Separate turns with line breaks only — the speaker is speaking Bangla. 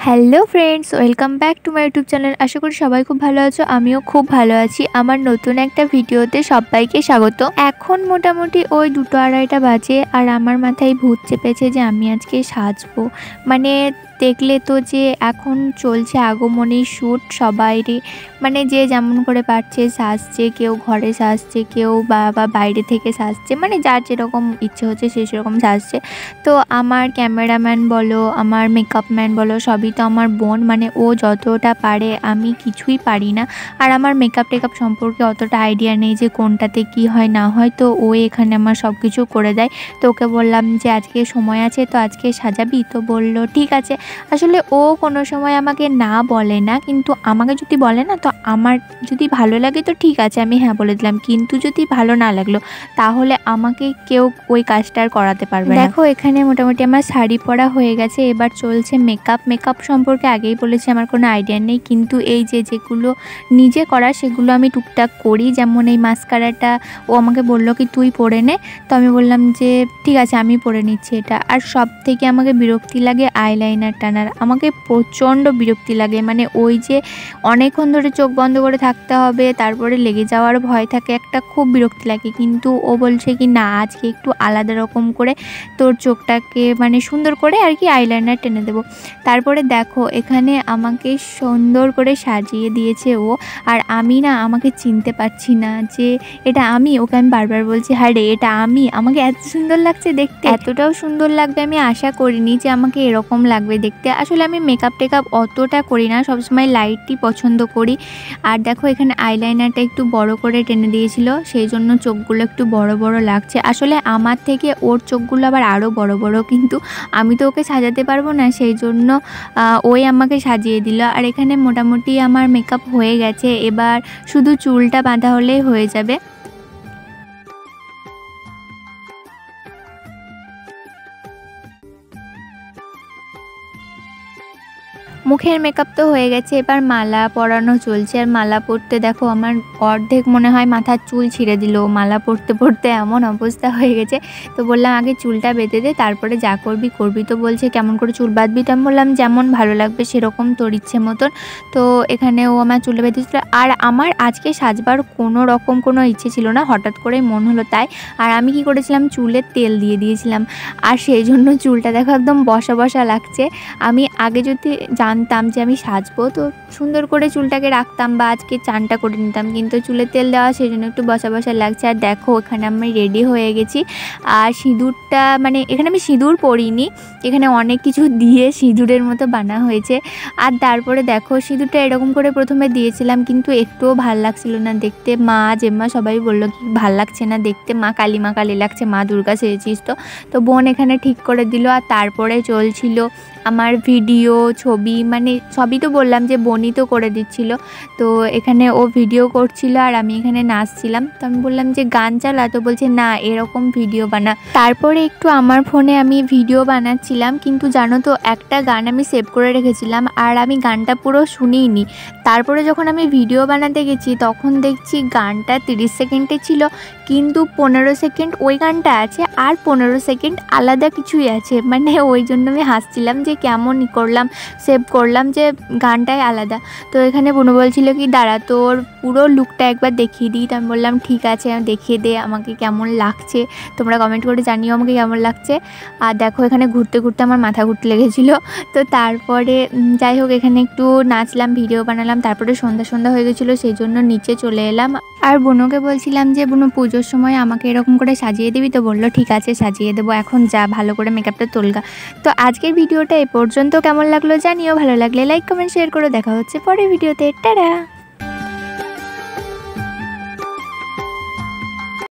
Hello friends, welcome back to my YouTube channel. আশা করি সবাই খুব ভালো আছো, আমিও খুব ভালো আছি। আমার নতুন একটা ভিডিওতে সবাইকে স্বাগত। এখন মোটামুটি ওই 2-2:30 বাজে, আর আমার মাথায় ভূত চেপেছে যে আমি আজকে সাজবো। মানে দেখলে তো যে এখন চলছে আগমনী শ্যুট, সবাইরই মানে যে যেমন করে পারছে সাজছে, কেউ ঘরে সাজছে, কেউ বা বাইরে থেকে সাজছে, মানে যার যেরকম ইচ্ছে হচ্ছে সে সেরকম সাজছে। তো আমার ক্যামেরাম্যান বলো, আমার মেকআপ ম্যান বলো, সবই তো আমার বোন। মানে ও যতটা পারে, আমি কিছুই পারি না। আর আমার মেকআপ টেকআপ সম্পর্কে অতটা আইডিয়া নেই যে কোনটাতে কি হয় না হয়, তো ও এখানে আমার সব কিছু করে দেয়। তো ওকে বললাম যে আজকে সময় আছে, তো আজকে সাজাবি? তো বলল ঠিক আছে। আসলে ও কোনো সময় আমাকে না বলে না, কিন্তু আমাকে যদি বলে না, তো আমার যদি ভালো লাগে তো ঠিক আছে, আমি হ্যাঁ বলে দিলাম। কিন্তু যদি ভালো না লাগলো, তাহলে আমাকে কেউ ওই কাজটা আর করাতে পারবে না। দেখো এখানে মোটামুটি আমার শাড়ি পরা হয়ে গেছে, এবার চলছে মেকআপ সম্পর্কে আগেই বলেছি আমার কোনো আইডিয়া নেই, কিন্তু এই যেগুলো নিজে করা সেগুলো আমি টুকটাক করি। যেমন এই মাস্কারাটা ও আমাকে বললো কি তুই পরে নে, তো আমি বললাম যে ঠিক আছে আমি পরে নিচ্ছি এটা। আর সব থেকে আমাকে বিরক্তি লাগে আইলাইনার টানার, আমাকে প্রচণ্ড বিরক্তি লাগে। মানে ওই যে অনেকক্ষণ ধরে চোখ বন্ধ করে থাকতে হবে, তারপরে লেগে যাওয়ার ভয় থাকে, একটা খুব বিরক্তি লাগে। কিন্তু ও বলছে কি না, আজকে একটু আলাদা রকম করে তোর চোখটাকে মানে সুন্দর করে আর কি আইলাইনার টেনে দেবো। তারপরে দেখো এখানে আমাকে সুন্দর করে সাজিয়ে দিয়েছে ও, আর আমি না আমাকে চিনতে পারছি না যে এটা আমি। ওকে আমি বারবার বলছি হ্যাঁ রে এটা আমি, আমাকে এত সুন্দর লাগছে দেখতে। এতটাও সুন্দর লাগবে আমি আশা করিনি যে আমাকে এরকম লাগবে দেখতে। আসলে আমি মেকআপ টেকআপ অতটা করি না, সবসময় লাইটই পছন্দ করি। আর দেখো এখানে আইলাইনারটা একটু বড় করে টেনে দিয়েছিল, সেই জন্য চোখগুলো একটু বড় বড় লাগছে। আসলে আমার থেকে ওর চোখগুলো আবার আরও বড় বড়, কিন্তু আমি তো ওকে সাজাতে পারবো না, সেই জন্য ওই আমাকে সাজিয়ে দিল। আর এখানে মোটামুটি আমার মেকআপ হয়ে গেছে, এবার শুধু চুলটা বাঁধা হলেই হয়ে যাবে। মুখের মেকআপ তো হয়ে গেছে, এবার মালা পরানো চলছে। আর মালা পরতে দেখো আমার অর্ধেক মনে হয় মাথার চুল ছিঁড়ে দিল, মালা পরতে পরতে এমন অবস্থা হয়ে গেছে। তো বললাম আগে চুলটা বেঁধে দে, তারপরে যা করবি করবি। তো বলছে কেমন করে চুল বাঁধবি? তো আমি বললাম যেমন ভালো লাগবে সেরকম, তোর ইচ্ছে মতন। তো এখানে ও আমার চুলে বেঁধেছিল। আর আমার আজকে সাজবার কোনো ইচ্ছে ছিল না, হঠাৎ করেই মন হলো তাই। আর আমি কি করেছিলাম, চুলে তেল দিয়ে দিয়েছিলাম, আর সেই জন্য চুলটা দেখো একদম বসা বসা লাগছে। আমি আগে যদি জানতাম যে আমি সাজবো, তো সুন্দর করে চুলটাকে রাখতাম বা আজকে চানটা করে নিতাম, কিন্তু চুলে তেল দেওয়া সেই জন্য একটু বসা বসা লাগছে। আর দেখো এখানে আমি রেডি হয়ে গেছি। আর সিঁদুরটা মানে এখানে আমি সিঁদুর পরিনি, এখানে অনেক কিছু দিয়ে সিঁদুরের মতো বানা হয়েছে। আর তারপরে দেখো সিঁদুরটা এরকম করে প্রথমে দিয়েছিলাম, কিন্তু একটুও ভাল লাগছিল না দেখতে। মা জেম্মা সবাই বললো কি ভাল লাগছে না দেখতে, মা কালী লাগছে, মা দুর্গা সেজেছিস। তো বোন এখানে ঠিক করে দিল। আর তারপরে চলছিল আমার ভিডিও ছবি, মানে সবই তো বললাম যে বোনই তো করে দিচ্ছিল। তো এখানে ও ভিডিও করছিল আর আমি এখানে নাচছিলাম। তো আমি বললাম যে গান চালা, তো বলছে না এরকম ভিডিও বানা। তারপরে একটু আমার ফোনে আমি ভিডিও বানাচ্ছিলাম, কিন্তু জানো তো একটা গান আমি সেভ করে রেখেছিলাম আর আমি গানটা পুরো শুনিনি। তারপরে যখন আমি ভিডিও বানাতে গেছি তখন দেখছি গানটা 30 সেকেন্ডে ছিল, কিন্তু 15 সেকেন্ড ওই গানটা আছে আর 15 সেকেন্ড আলাদা কিছুই আছে। মানে ওই জন্য আমি হাসছিলাম যে কেমন করলাম, সেভ করলাম যে গানটাই আলাদা। তো এখানে বোন বলছিল কি দাঁড়া তোর পুরো লুকটা একবার দেখিয়ে দিই। তো আমি বললাম ঠিক আছে দেখিয়ে দে আমাকে কেমন লাগছে, তোমরা কমেন্ট করে জানিও আমাকে কেমন লাগছে। আর দেখো এখানে ঘুরতে ঘুরতে আমার মাথা ঘুরতে লেগেছিলো। তো তারপরে যাই হোক এখানে একটু নাচলাম, ভিডিও বানালাম। তারপরে সন্ধ্যা হয়ে গেছিলো, সেই জন্য নিচে চলে এলাম। আর বোনকে বলছিলাম যে বোন পুজোর সময় আমাকে এরকম করে সাজিয়ে দিবি, তো বললো ঠিক আছে সাজিয়ে দেবো, এখন যা ভালো করে মেকআপটা তোলগা। তো আজকের ভিডিওটা এ পর্যন্ত, কেমন লাগলো জানিও, ভালো লাগলে লাইক কমেন্ট শেয়ার করে দেখা হচ্ছে পরের ভিডিওতে। টাটা।